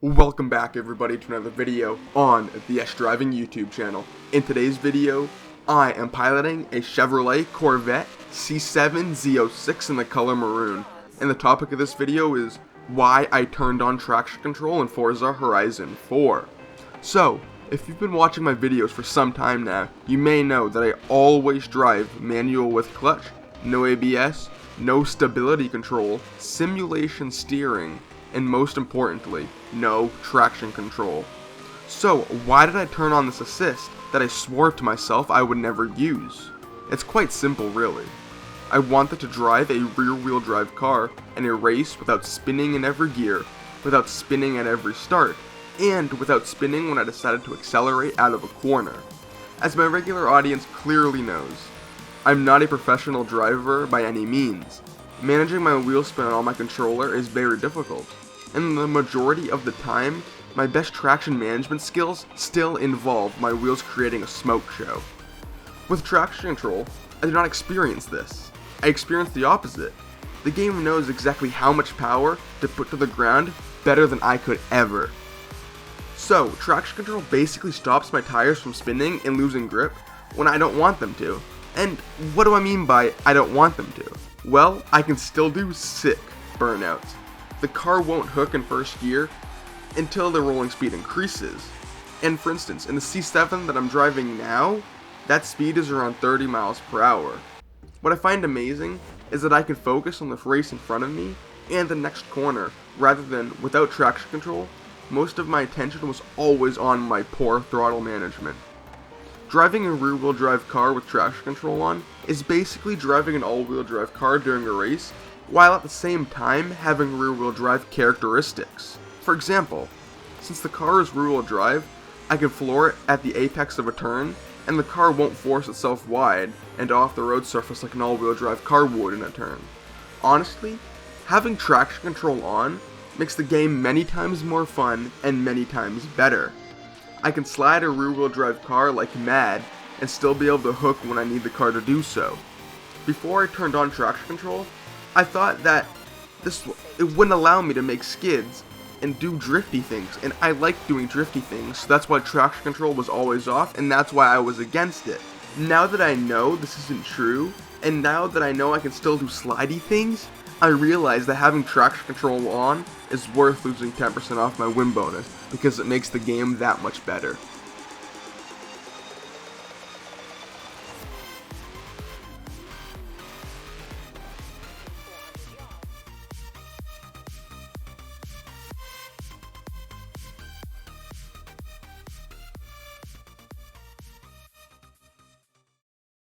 Welcome back everybody to another video on the S Driving YouTube channel. In today's video, I am piloting a Chevrolet Corvette C7 ZO6 in the color maroon. And the topic of this video is why I turned on traction control in Forza Horizon 4. So, if you've been watching my videos for some time now, you may know that I always drive manual with clutch, no ABS, no stability control, simulation steering, and most importantly, no traction control. So why did I turn on this assist that I swore to myself I would never use? It's quite simple really. I wanted to drive a rear-wheel drive car in a race without spinning in every gear, without spinning at every start, and without spinning when I decided to accelerate out of a corner. As my regular audience clearly knows, I'm not a professional driver by any means. Managing my wheel spin on my controller is very difficult, and the majority of the time, my best traction management skills still involve my wheels creating a smoke show. With traction control, I do not experience this. I experience the opposite. The game knows exactly how much power to put to the ground better than I could ever. So, traction control basically stops my tires from spinning and losing grip when I don't want them to. And what do I mean by I don't want them to? Well, I can still do sick burnouts. The car won't hook in first gear until the rolling speed increases. And for instance, in the C7 that I'm driving now, that speed is around 30 miles per hour. What I find amazing is that I can focus on the race in front of me and the next corner, rather than, without traction control, most of my attention was always on my poor throttle management. Driving a rear-wheel drive car with traction control on is basically driving an all-wheel drive car during a race, while at the same time having rear-wheel drive characteristics. For example, since the car is rear-wheel drive, I can floor it at the apex of a turn, and the car won't force itself wide and off the road surface like an all-wheel drive car would in a turn. Honestly, having traction control on makes the game many times more fun and many times better. I can slide a rear-wheel drive car like mad and still be able to hook when I need the car to do so. Before I turned on traction control, I thought that it wouldn't allow me to make skids and do drifty things, and I like doing drifty things, so that's why traction control was always off, and that's why I was against it. Now that I know this isn't true, and now that I know I can still do slidey things, I realize that having traction control on is worth losing 10% off my win bonus, because it makes the game that much better.